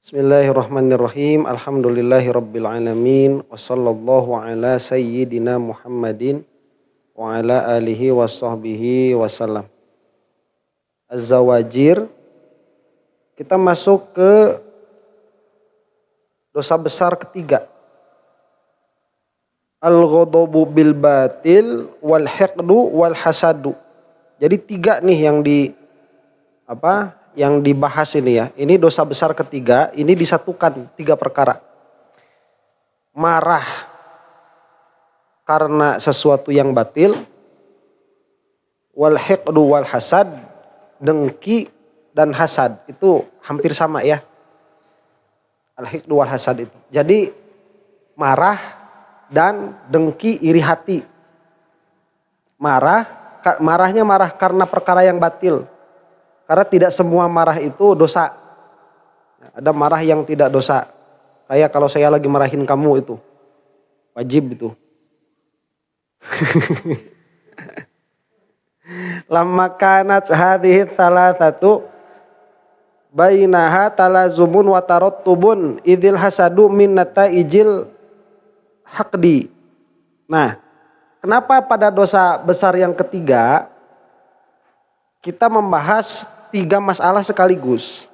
Bismillahirrahmanirrahim. Alhamdulillahirabbil alamin. Wassallallahu ala sayyidina Muhammadin wa ala alihi washabbihi wasallam. Az-Zawajir. Kita masuk ke dosa besar ketiga. Al-ghadabu bil batil wal hiqdu wal hasadu. Jadi tiga nih yang dibahas ini ya. Ini dosa besar ketiga, ini disatukan tiga perkara. Marah karena sesuatu yang batil, wal hiqdu wal hasad, dengki dan hasad. Itu hampir sama ya. Al hiqdu wal hasad itu. Jadi marah dan dengki, iri hati. Marahnya marah karena perkara yang batil. Karena tidak semua marah itu dosa. Ada marah yang tidak dosa. Kayak kalau saya lagi marahin kamu itu. Wajib itu. Lamma kanat hadhihi thalathatu bainaha talazumun wa tarattubun idzil hasadu min nataijil haqdi. Nah, kenapa pada dosa besar yang ketiga kita membahas tiga masalah sekaligus?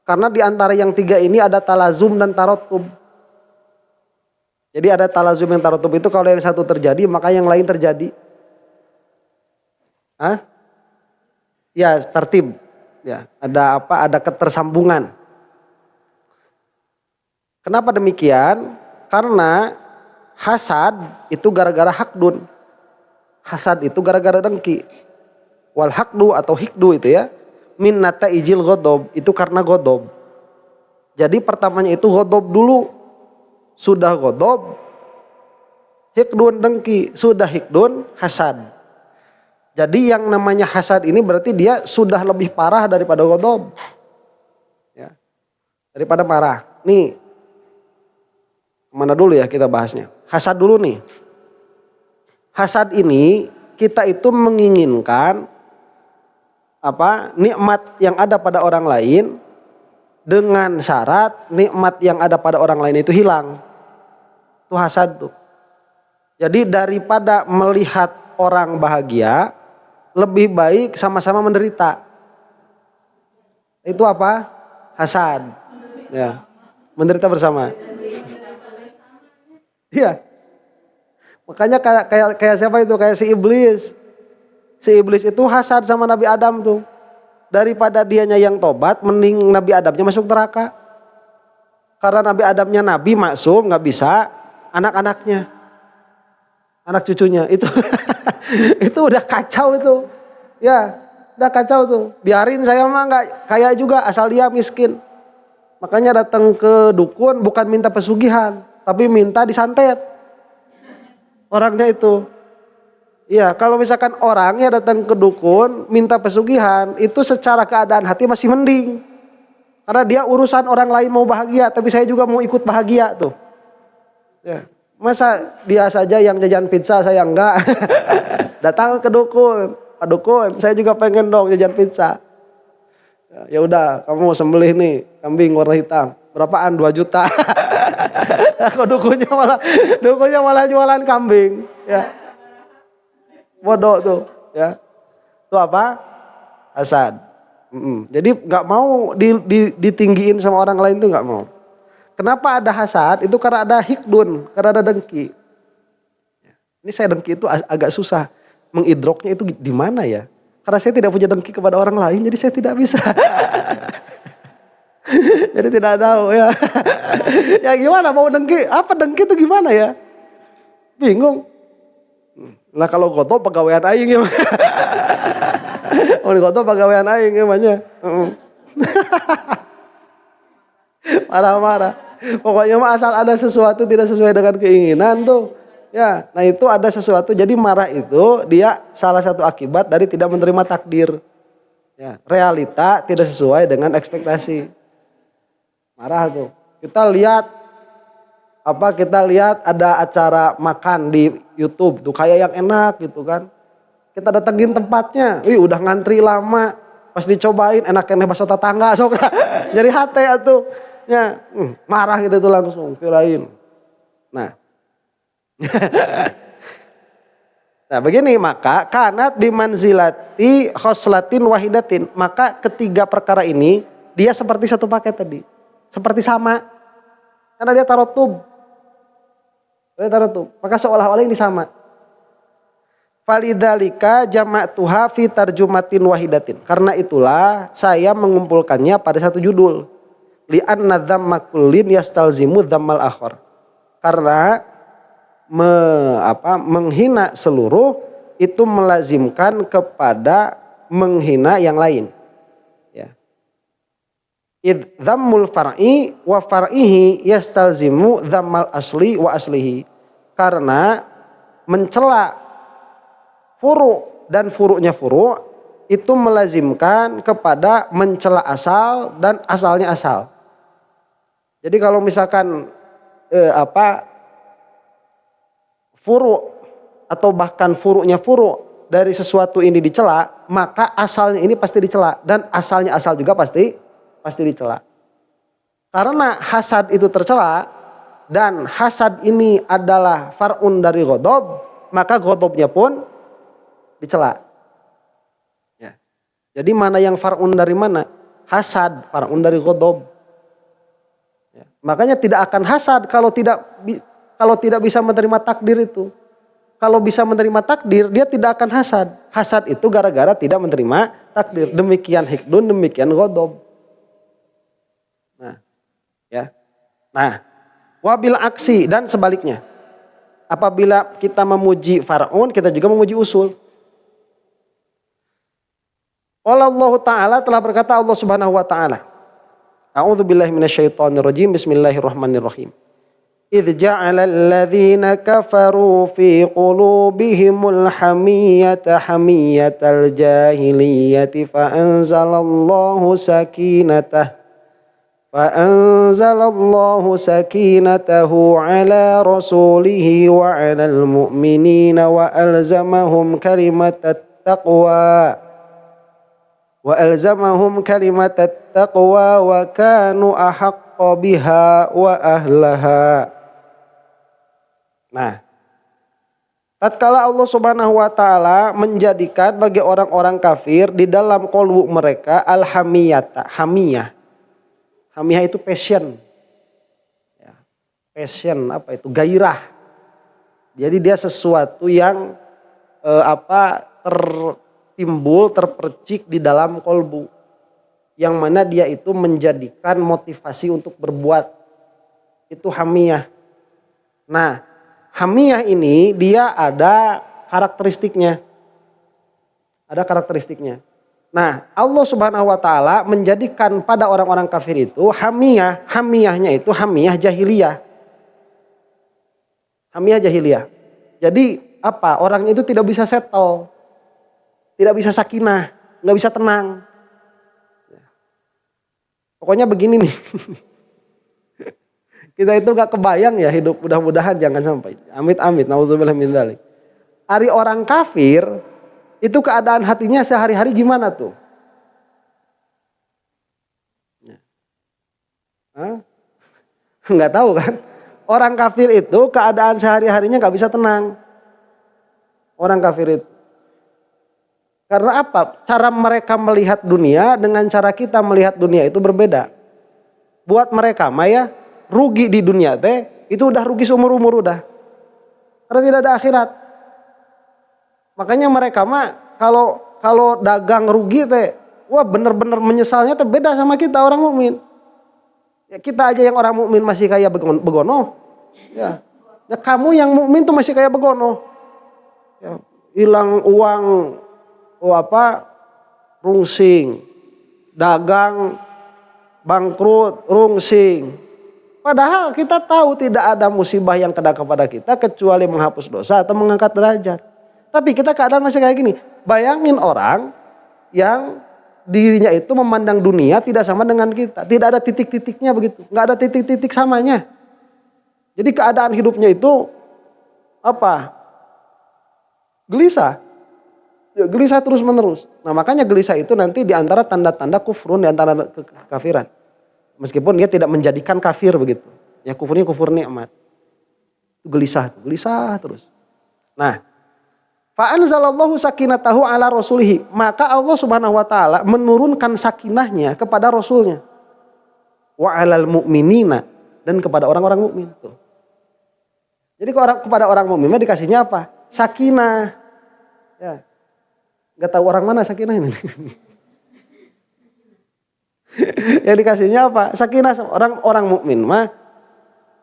Karena di antara yang tiga ini ada talazum dan taratub. Jadi ada talazum dan taratub itu kalau yang satu terjadi maka yang lain terjadi. Ya, tertib. Ya, ada ketersambungan. Kenapa demikian? Karena hasad itu gara-gara hakdun. Hasad itu gara-gara dengki. Wal haqdu atau hikdu itu ya, min nataijil ghadab, itu karena ghadab. Jadi pertamanya itu ghadab dulu, sudah ghadab hikdun dengki, sudah hikdun hasad. Jadi yang namanya hasad ini berarti dia sudah lebih parah daripada ghadab ya, daripada marah. Nih mana dulu ya kita bahasnya, hasad dulu nih. Hasad ini kita itu menginginkan nikmat yang ada pada orang lain dengan syarat nikmat yang ada pada orang lain itu hilang. Itu hasad tuh. Jadi daripada melihat orang bahagia, lebih baik sama-sama menderita. Itu apa? Hasad. Ya. Menderita bersama. Iya. Makanya kayak siapa itu? Kayak si iblis. Si iblis itu hasad sama Nabi Adam tuh. Daripada dianya yang tobat, mending Nabi Adamnya masuk neraka. Karena Nabi Adamnya nabi maksum, nggak bisa anak-anaknya, anak cucunya itu itu udah kacau itu. Ya, udah kacau tuh. Biarin saya mah nggak kaya juga asal dia miskin. Makanya datang ke dukun bukan minta pesugihan, tapi minta disantet orangnya itu. Iya, kalau misalkan orangnya datang ke dukun minta pesugihan, itu secara keadaan hati masih mending. Karena dia urusan orang lain mau bahagia, tapi saya juga mau ikut bahagia tuh. Ya, masa dia saja yang jajan pizza, saya enggak. Datang ke dukun, Pak dukun, saya juga pengen dong jajan pizza. Ya udah, kamu sembelih nih kambing warna hitam. Berapaan? 2 juta. Kok dukunnya malah jualan kambing, ya. Bodoh tuh, ya. Itu apa? Hasad. Jadi nggak mau ditinggiin sama orang lain tuh nggak mau. Kenapa ada hasad? Itu karena ada hikdun, karena ada dengki. Ini saya dengki itu agak susah mengidroknya itu di mana ya? Karena saya tidak punya dengki kepada orang lain, jadi saya tidak bisa. Jadi tidak tahu ya. Ya gimana mau dengki? Apa dengki itu gimana ya? Bingung. Lah kalau goto pegawaian aing ya. Oh goto pegawaian aing emangnya. Marah-marah. Pokoknya mah asal ada sesuatu tidak sesuai dengan keinginan tuh. Ya, nah itu ada sesuatu. Jadi marah itu dia salah satu akibat dari tidak menerima takdir. Ya, realita tidak sesuai dengan ekspektasi. Marah tuh. Kita lihat ada acara makan di YouTube tuh kayak yang enak gitu kan. Kita datengin tempatnya, udah ngantri lama. Pas Pas dicobain enak keneh baso tetangga sok jadi hate atuh. Ya, marah gitu tuh langsung kirain. Nah. Nah, begini maka kanat bimanzilati khoslatin wahidatin. Maka ketiga perkara ini dia seperti satu paket tadi. Seperti sama. Karena dia tarotub. Maka seolah-olah ini sama. Falidzalika jama'tuha fi tarjumatin wahidatin. Karena itulah saya mengumpulkannya pada satu judul. Li'anna dzamma kullin yastalzimu dzammal akhar. Karena menghina seluruh itu melazimkan kepada menghina yang lain. Ya. Idz dzammul far'i wa far'ihi yastalzimu dzammal asli wa aslihi. Karena mencela furu' dan furu'nya furu' itu melazimkan kepada mencela asal dan asalnya asal. Jadi kalau misalkan furu' atau bahkan furu'nya furu' dari sesuatu ini dicela, maka asalnya ini pasti dicela dan asalnya asal juga pasti dicela. Karena hasad itu tercela dan hasad ini adalah far'un dari ghadab, maka ghadabnya pun dicela. Ya. Jadi mana yang far'un dari mana? Hasad, far'un dari ghadab. Ya. Makanya tidak akan hasad kalau tidak bisa menerima takdir itu. Kalau bisa menerima takdir, dia tidak akan hasad. Hasad itu gara-gara tidak menerima takdir. Demikian hikdun, demikian ghadab. Nah, ya. Nah, wabil aksi dan sebaliknya. Apabila kita memuji far'un, kita juga memuji usul. Allah Ta'ala telah berkata Allah Subhanahu wa taala. A'udzubillahi minasyaitonirrajim. Bismillahirrahmanirrahim. إذ جعل الذين كفروا في قلوبهم الحمية حمية الجاهلية فأنزل الله سكينته على رسوله وعلى المؤمنين وألزمهم كلمة التقوى وكانوا أحق بها وأهلها. Nah, tatkala Allah Subhanahu wa taala menjadikan bagi orang-orang kafir di dalam qalbu mereka al-hamiyata, hamiyah. Hamiyah itu passion. Ya, passion apa itu? Gairah. Jadi dia sesuatu yang tertimbul, terpercik di dalam qalbu. Yang mana dia itu menjadikan motivasi untuk berbuat. Itu hamiyah. Nah, hamiyah ini dia ada karakteristiknya. Nah, Allah Subhanahu wa taala menjadikan pada orang-orang kafir itu hamiyahnya itu hamiyah jahiliyah. Hamiyah jahiliyah. Jadi apa? Orang itu tidak bisa settle. Tidak bisa sakinah, enggak bisa tenang. Pokoknya begini nih. Kita itu gak kebayang ya hidup, mudah-mudahan jangan sampai. Amit-amit, naudzubillah min dzalik. Ari orang kafir, itu keadaan hatinya sehari-hari gimana tuh? Nggak tahu kan? Orang kafir itu keadaan sehari-harinya gak bisa tenang. Orang kafir itu. Karena apa? Cara mereka melihat dunia dengan cara kita melihat dunia itu berbeda. Buat mereka Maya, rugi di dunia itu udah rugi seumur-umur udah. Karena tidak ada akhirat. Makanya mereka kalau dagang rugi wah bener-bener menyesalnya beda sama kita orang mukmin. Ya, kita aja yang orang mukmin masih kayak begono. Ya. Ya kamu yang mukmin tuh masih kayak begono. Ya, hilang uang rungsing. Dagang bangkrut, rungsing. Padahal kita tahu tidak ada musibah yang kena kepada kita kecuali menghapus dosa atau mengangkat derajat. Tapi kita keadaan masih kayak gini. Bayangin orang yang dirinya itu memandang dunia tidak sama dengan kita. Tidak ada titik-titiknya begitu. Nggak ada titik-titik samanya. Jadi keadaan hidupnya itu gelisah. Ya, gelisah terus menerus. Nah makanya gelisah itu nanti diantara tanda-tanda kufrun, diantara kekafiran. Meskipun dia tidak menjadikan kafir begitu. Ya kufurnya kufur nikmat. Itu gelisah terus. Nah, fa'anzalallahu sakinatahu ala rasulihi. Maka Allah Subhanahu wa taala menurunkan sakinahnya kepada rasulnya. Wa alal mu'minina, dan kepada orang-orang mukmin. Tuh. Jadi kepada orang mukmin dikasihnya apa? Sakinah. Ya. Gak tahu orang mana sakinah ini. Yang dikasihnya apa? Sakinah. Orang mukmin mah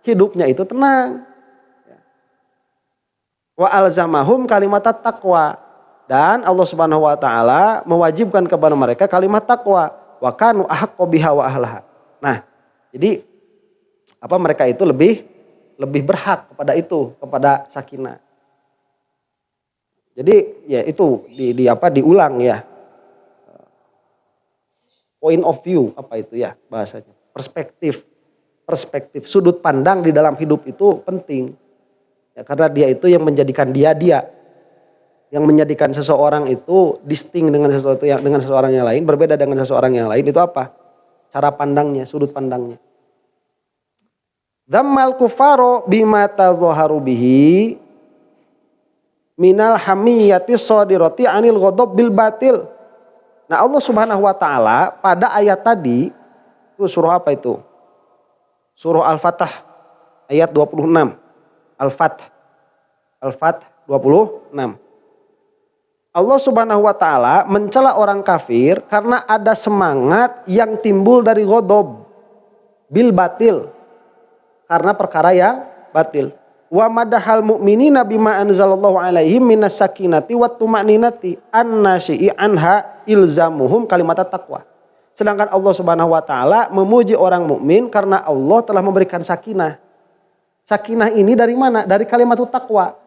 hidupnya itu tenang. Wa alzamahum kalimat taqwa, dan Allah Subhanahu wa taala mewajibkan kepada mereka kalimat takwa. Wa kanu ahaqqu biha wa ahlaha. Nah, jadi apa mereka itu lebih berhak kepada itu, kepada sakinah. Jadi ya itu diulang ya. Point of view apa itu ya bahasanya? Perspektif, sudut pandang di dalam hidup itu penting. Ya, karena dia itu yang menjadikan dia. Yang menjadikan seseorang itu distinct dengan seseorang yang lain, berbeda dengan seseorang yang lain itu apa? Cara pandangnya, sudut pandangnya. Dzammal kufaro bima tazaharu bihi minal hamiyati shadirati anil ghadab bil batil. Nah, Allah Subhanahu wa taala pada ayat tadi itu surah apa itu? Surah Al-Fatah ayat 26. Al-Fath 26. Allah Subhanahu wa taala mencela orang kafir karena ada semangat yang timbul dari ghadab bil batil, karena perkara yang batil. Wa madahal mu'minina bima anzalallahu alaihim minas sakinati wat tuma'ninati annasyi'i anha ilzamuhum kalimat taqwa. Sedangkan Allah Subhanahu wa taala memuji orang mukmin karena Allah telah memberikan sakinah. Sakinah ini dari mana? Dari kalimat taqwa.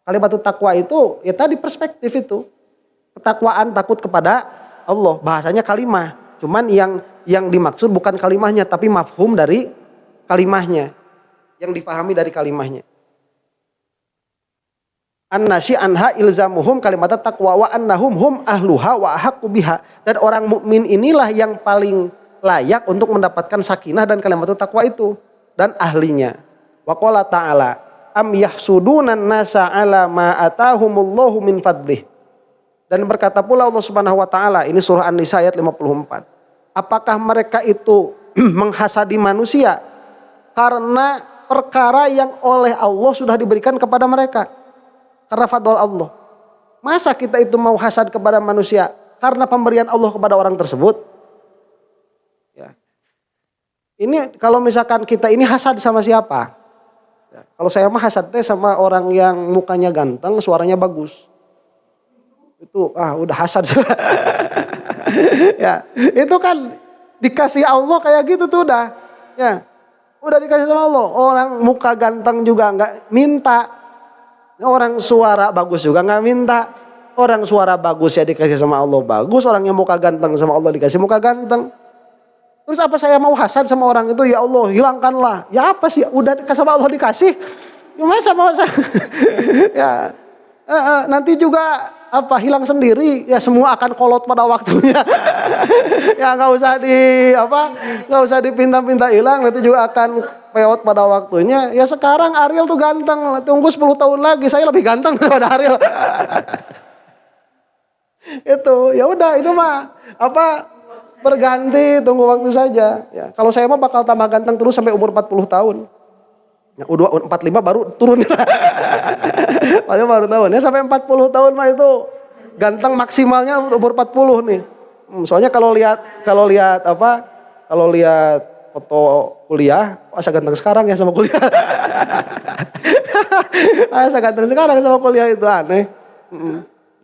Kalimat taqwa itu ya tadi perspektif itu. Ketakwaan, takut kepada Allah. Bahasanya kalimah. Cuman yang dimaksud bukan kalimahnya tapi mafhum dari kalimahnya. Yang difahami dari kalimahnya. An-nasyi anha ilzamuhum kalimat taqwa wa annahum hum ahluha wa ahaqqu biha. Dan orang mukmin inilah yang paling layak untuk mendapatkan sakinah dan kalimat taqwa itu dan ahlinya. Wa qala ta'ala am yahsudunan nasa ala ma atahumullahu min fadlih. Dan berkata pula Allah Subhanahu wa taala, ini surah An-Nisa ayat 54. Apakah mereka itu menghasadi manusia karena perkara yang oleh Allah sudah diberikan kepada mereka, karena fadl Allah. Masa kita itu mau hasad kepada manusia karena pemberian Allah kepada orang tersebut? Ya. Ini kalau misalkan kita ini hasad sama siapa? Ya. Kalau saya mah hasad sama orang yang mukanya ganteng, suaranya bagus. Itu udah hasad. Ya, itu kan dikasih Allah kayak gitu tuh udah. Ya. Udah dikasih sama Allah. Orang muka ganteng juga nggak minta. Orang suara bagus juga nggak minta. Orang suara bagus ya dikasih sama Allah bagus. Orang yang muka ganteng sama Allah dikasih muka ganteng. Terus apa saya mau hasad sama orang itu? Ya Allah hilangkanlah. Ya apa sih? Udah sama Allah dikasih. Ya masa mau saya? Ya nanti juga hilang sendiri, ya semua akan kolot pada waktunya. Ya nggak usah dipinta-pinta hilang, nanti juga akan peot pada waktunya. Ya sekarang Ariel tuh ganteng, tunggu 10 tahun lagi saya lebih ganteng daripada Ariel. Itu ya udah itu mah berganti, tunggu waktu saja. Ya, kalau saya mah bakal tambah ganteng terus sampai umur 40 tahun. Ya, udah 45 baru turun. Paling baru tahun. Ya sampai 40 tahun mah itu ganteng maksimalnya umur 40 nih. Soalnya kalau lihat foto kuliah, asa ganteng sekarang ya sama kuliah. Asa ganteng sekarang sama kuliah itu aneh.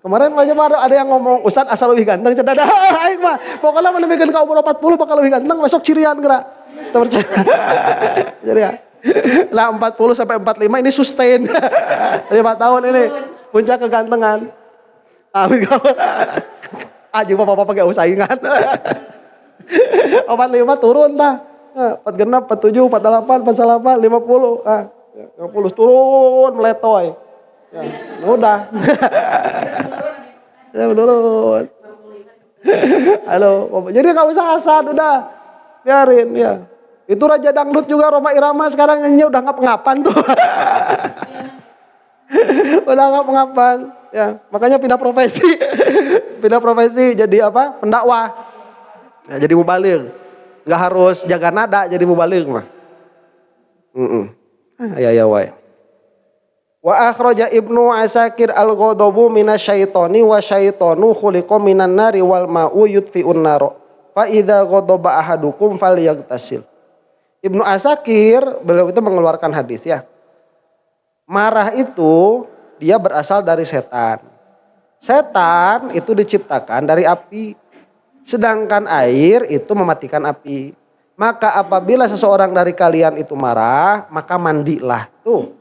Kemarin aja baru ada yang ngomong, Ustaz asal lebih ganteng cedada. Aing mah pokoknya menembikan ke umur 40 bakal lebih ganteng, besok cirian gerak. Kita percaya. Jadi ya. Nah 40 sampai 45 ini sustain. 5 tahun ini puncak kegantengan. Amin kawan. Aja bapak-bapak gak usah ingat. 45 turun dah. 46, 47, 48, 48, 50. 50 turun meletoy. Ya, udah. Saya menurun. Halo, jadi nggak usah hasad, udah biarin ya. Itu Raja Dangdut juga Rhoma Irama sekarang nyanyinya udah ngap-ngapan tuh. Udah ngap-ngapan ya. Makanya pindah profesi. Pindah profesi jadi apa? Pendakwah. Ya, jadi mubaligh. Nggak harus jaga nada jadi mubaligh mah. Ya wae. Wa akhraja Ibnu Asakir al-ghadabu minasyaitoni wa syaitonu khuliqa minan nari wal ma'u yudfi'un nar. Fa idza ghadaba ahadukum falyaghtasil. Ibnu Asakir beliau itu mengeluarkan hadis ya. Marah itu dia berasal dari setan. Setan itu diciptakan dari api. Sedangkan air itu mematikan api. Maka apabila seseorang dari kalian itu marah, maka mandilah. Tuh.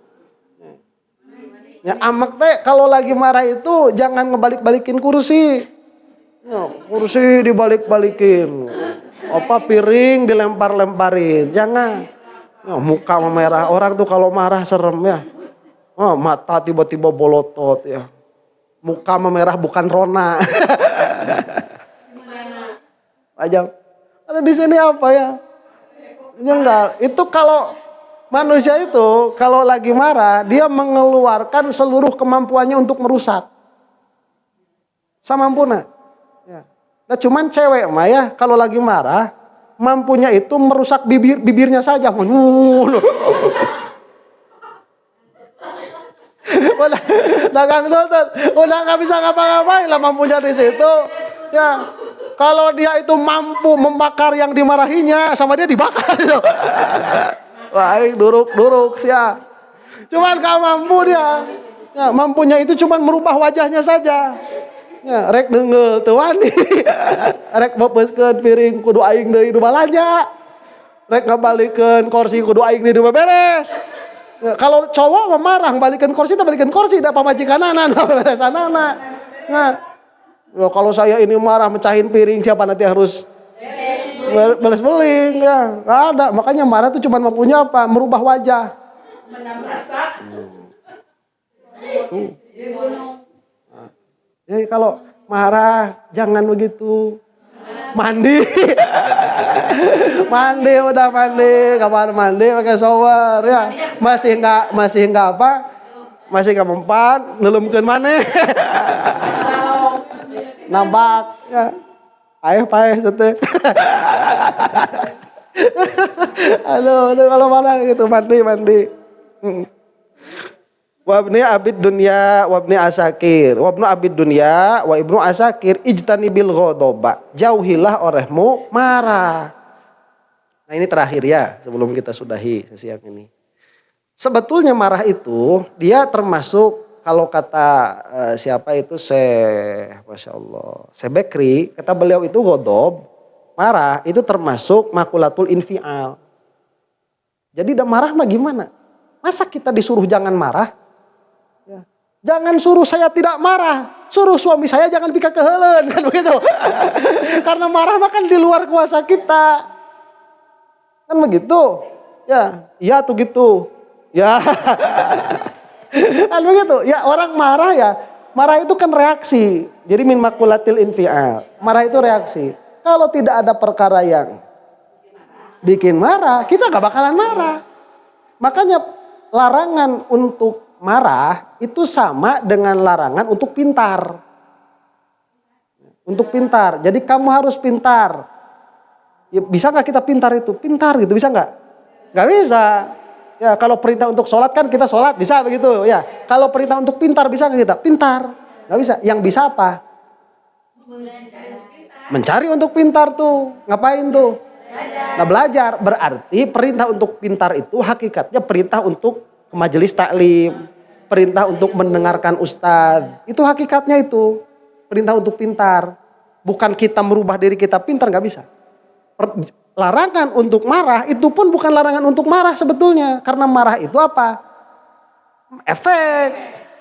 Ya, amak teh kalau lagi marah itu jangan ngebalik-balikin kursi. Ya, kursi dibalik-balikin. Apa piring dilempar-lemparin. Jangan. Ya, muka memerah. Orang tuh kalau marah serem ya. Oh, mata tiba-tiba bolotot ya. Muka memerah bukan Rona. Aja. Ada di sini apa ya? Ya enggak. Itu kalau manusia itu kalau lagi marah dia mengeluarkan seluruh kemampuannya untuk merusak. Samampuna. Ya. Nah cuman cewek mah ya kalau lagi marah mampunya itu merusak bibirnya saja. Udah dagang tuntut, udah nggak bisa ngapa-ngapain lah mampunya di situ. Ya kalau dia itu mampu membakar yang dimarahinya sama dia dibakar itu. Wah, duruk sia. Cuman gak mampu dia. Ya, mampunya itu cuman merubah wajahnya saja. Ya, rek deungel teu wani. Rek bepeuskeun piring kudu aing deui nu balanja. Rek ngabalikeun kursi kudu aing deui nu beberes. Ya, kalau cowok mah marah balikeun kursi da pamajikanana nu beresanana. Nah, ya, kalau saya ini marah mecahin piring siapa nanti harus beles beling ya nggak ada. Makanya marah itu cuma mampunya apa? Merubah wajah. Jadi kalau marah jangan begitu. Mandi. Mandi udah mandi, kamar mandi pakai shower ya. Masih enggak apa? Masih enggak mempan, neuleumekeun maneh. Nampak ya. Paeh teh. Aduh, kalau mana gitu mandi. Wabni abid dunya wabni asakir. Wabnu abid dunya wa ibnu asakir ijtanibil ghadaba. Jauhilah orehmu marah. Nah ini terakhir ya sebelum kita sudahi sesi yang ini. Sebetulnya marah itu dia termasuk kalau kata siapa itu Masya Allah, Bekri, kata beliau itu ghadab, marah itu termasuk makulatul infial. Jadi udah marah mah gimana? Masa kita disuruh jangan marah? Ya. Jangan suruh saya tidak marah, suruh suami saya jangan pika keheuleun kan begitu. Karena marah mah kan di luar kuasa kita. Kan begitu? Ya, iya tuh gitu. Ya. Kan begitu. Ya orang marah ya. Marah itu kan reaksi. Jadi min makulatil infial. Marah itu reaksi. Kalau tidak ada perkara yang bikin marah, kita gak bakalan marah. Makanya larangan untuk marah itu sama dengan larangan untuk pintar. Untuk pintar. Jadi kamu harus pintar. Ya, bisa gak kita pintar itu? Pintar gitu, bisa gak? Gak bisa. Ya kalau perintah untuk sholat kan kita sholat bisa begitu ya. Kalau perintah untuk pintar bisa nggak kita? Pintar, nggak bisa. Yang bisa apa? Mencari untuk pintar tuh, ngapain tuh? Nah belajar. Berarti perintah untuk pintar itu hakikatnya perintah untuk ke majelis taklim, perintah untuk mendengarkan ustadz. Itu hakikatnya itu perintah untuk pintar. Bukan kita merubah diri kita pintar, nggak bisa. Larangan untuk marah itu pun bukan larangan untuk marah sebetulnya. Karena marah itu apa? Efek.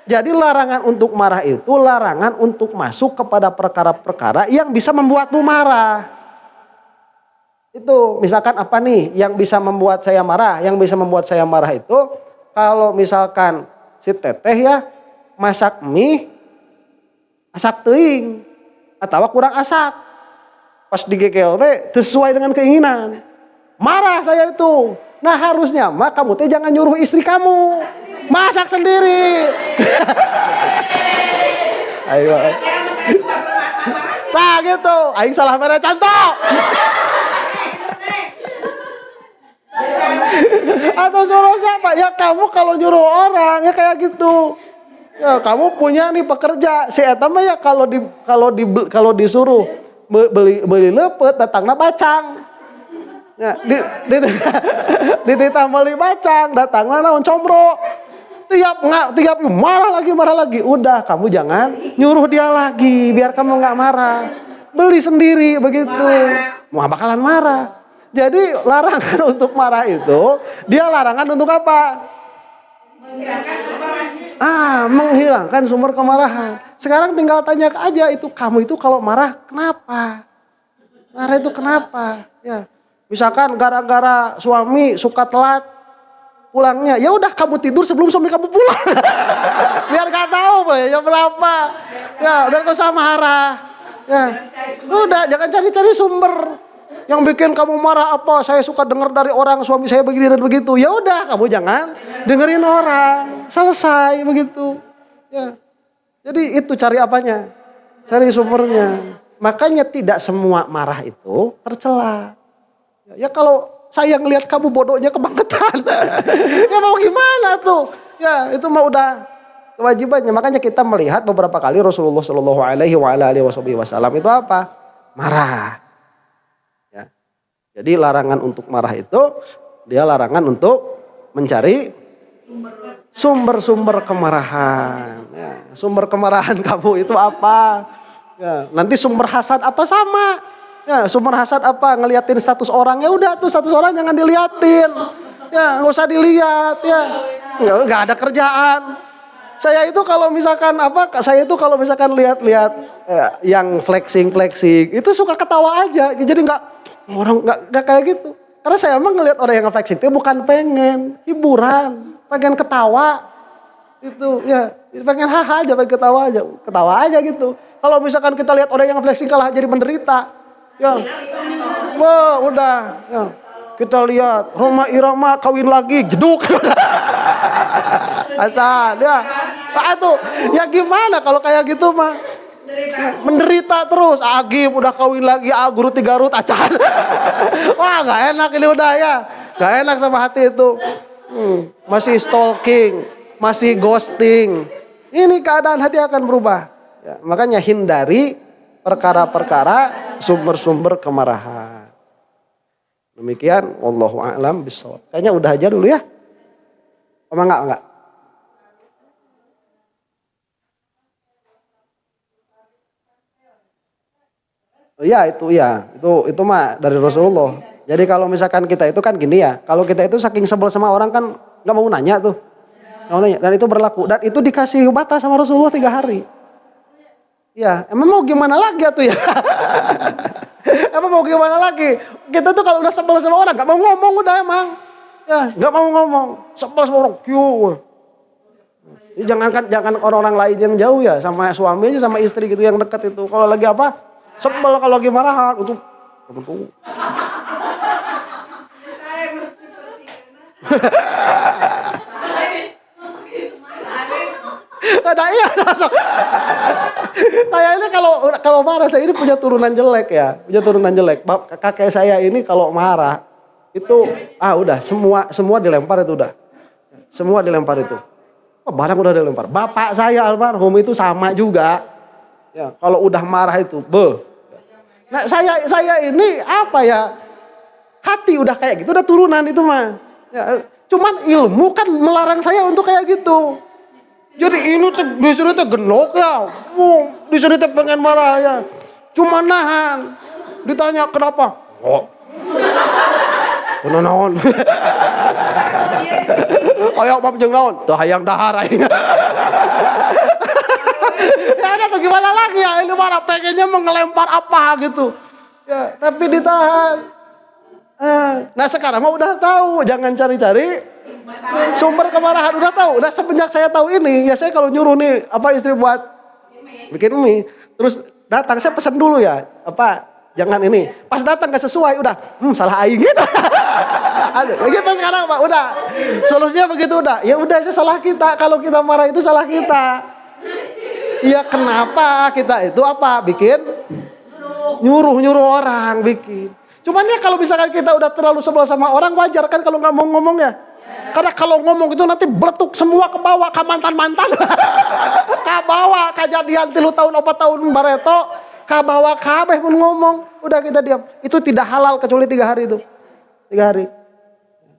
Jadi larangan untuk marah itu larangan untuk masuk kepada perkara-perkara yang bisa membuatmu marah. Itu misalkan apa nih yang bisa membuat saya marah? Yang bisa membuat saya marah itu kalau misalkan si teteh ya masak mie asak teuing atau kurang asak. Pas digegel teh sesuai dengan keinginan. Marah saya itu. Nah harusnya mah kamu teh jangan nyuruh istri kamu. Masak sendiri. Ayo. Nah gitu. Aing salah mere contoh. Atau suruh siapa? Ya kamu kalau nyuruh orang ya kayak gitu. Ya kamu punya nih pekerja. Si eta mah ya kalau disuruh beli lepet datangna bacang. Ya, dititah beli bacang, datangna naon combro. Tiap marah lagi. Udah, kamu jangan nyuruh dia lagi biar kamu enggak marah. Beli sendiri begitu. Mau bakalan marah. Jadi larangan untuk marah itu, dia larangan untuk apa? Menghilangkan sumber kemarahan. Sekarang tinggal tanya aja itu, kamu itu kalau marah kenapa? Marah itu kenapa? Ya. Misalkan gara-gara suami suka telat pulangnya, ya udah kamu tidur sebelum suami kamu pulang. Biar gak tahu jam berapa. Ya, dan gak usah marah. Ya. Udah, jangan cari-cari sumber. Yang bikin kamu marah apa? Saya suka dengar dari orang suami saya begini dan begitu. Ya udah, kamu jangan dengerin orang. Selesai begitu. Ya. Jadi itu cari apanya? Cari sumbernya. Makanya tidak semua marah itu tercela. Ya kalau saya ngelihat kamu bodohnya kebangetan. Ya mau gimana tuh? Ya itu mah udah kewajibannya. Makanya kita melihat beberapa kali Rasulullah Shallallahu Alaihi Wasallam itu apa? Marah. Ya. Jadi larangan untuk marah itu dia larangan untuk mencari sumber-sumber kemarahan. Ya. Sumber kemarahan kamu itu apa? Ya. Nanti sumber hasad apa sama? Ya, sumber hasad apa? Ngeliatin status orang, ya udah tuh status orang jangan diliatin. Ya, nggak usah dilihat ya. Nggak ada kerjaan. Saya itu kalau misalkan lihat-lihat yang flexing itu suka ketawa aja. Jadi nggak kayak gitu. Karena saya emang ngelihat orang yang flexing itu bukan pengen hiburan, pengen ketawa. Itu ya, pengen haha aja, pengen ketawa aja gitu. Kalau misalkan kita lihat orang yang flexing kalah jadi menderita. Ya, wah udah. Ya. Kita lihat Roma Irama kawin lagi, jeduk. Asal ya. Tuh, ya gimana kalau kayak gitu mah? Ya, menderita terus. Agim udah kawin lagi, Guru 3 Rut acan. Wah gak enak ini udah ya. Gak enak sama hati itu. Masih stalking, masih ghosting. Ini keadaan hati akan berubah. Ya, makanya hindari perkara-perkara sumber-sumber kemarahan. Demikian wallahu a'lam bishawab. Kayaknya udah aja dulu ya. Apa enggak? Oh iya itu mah dari Rasulullah. Jadi kalau misalkan kita itu kan gini ya, kalau kita itu saking sebel sama orang kan enggak mau nanya tuh. Enggak mau nanya dan itu berlaku dan itu dikasih batas sama Rasulullah 3 hari. Ya, emang mau gimana lagi tuh ya? Emang mau gimana lagi? Kita tuh kalau udah sebel sama orang, gak mau ngomong udah emang. Ya, gak mau ngomong. Sebel sama orang, jangan orang-orang lain yang jauh ya, sama suami aja sama istri gitu yang dekat itu. Kalau lagi apa? Sebel kalau lagi marahan untuk Nah iya langsung. Saya ini kalau marah saya ini punya turunan jelek ya, kakek saya ini kalau marah itu udah semua dilempar itu udah, semua dilempar itu. Barang udah dilempar. Bapak saya almarhum itu sama juga. Ya kalau udah marah itu, Nah saya ini apa ya, hati udah kayak gitu, udah turunan itu mah. Ya, cuman ilmu kan melarang saya untuk kayak gitu. Jadi ini tuh disuruh tuh genok ya, disuruh tuh pengen marah ya, cuma nahan. Ditanya kenapa? Tuh naon? Ayo pam jeung naon? Tuh hayang dahar aing. Ya ada tuh gimana lagi ya, ini marah pengennya mengelempar apa gitu. Ya tapi ditahan. Nah sekarang mah udah tahu, jangan cari-cari sumber kemarahan, udah tahu. Udah semenjak saya tahu ini, ya saya kalau nyuruh nih istri buat Bikin mie. Terus datang, saya pesan dulu ya. Jangan ini. Pas datang gak sesuai, udah, salah aing gitu. Aduh, gitu sekarang Pak, udah. Solusinya begitu udah. Ya udah, itu salah kita. Kalau kita marah itu salah kita. Iya, kenapa kita itu bikin nyuruh orang bikin. Cuman ya kalau misalkan kita udah terlalu sebel sama orang, wajar kan kalau nggak mau ngomong ya. Karena kalau ngomong itu nanti beletuk semua ke bawah, ke mantan-mantan. Ke bawah, kejadian 3 tahun, 4 tahun bareto, ke bawah kabeh pun ngomong. Udah kita diam. Itu tidak halal kecuali 3 hari itu. 3 hari.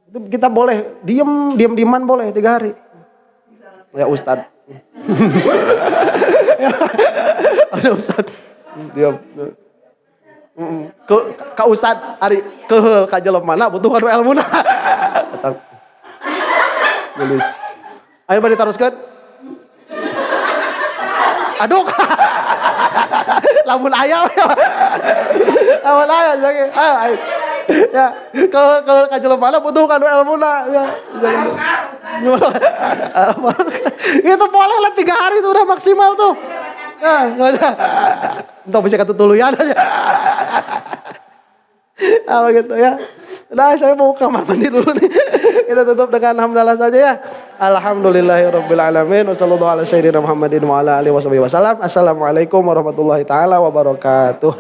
Itu kita boleh diam-diaman boleh 3 hari. Ya Ustad. Ada Ustad. Diam. Ka Ustad ari keheul ka jelema butuh anu ilmuna. Datang. Nulis. Ayo bari taroskeun. Aduh. Lamun aya. Lamun aya jadi. Ayo. Ya, keheul ka jelema butuh anu ilmuna ya. Itu boleh lah 3 hari itu udah maksimal tuh. Nah, enggak ada. Entah bisa ketutuluyan aja. Gitu ya. Udah, saya mau kamar mandi dulu nih. Kita tutup dengan hamdalah saja ya. Alhamdulillahirabbil alamin. Wassallallahu ala sayyidina Muhammadin wa ala alihi wasallam. Assalamualaikum warahmatullahi taala wabarakatuh.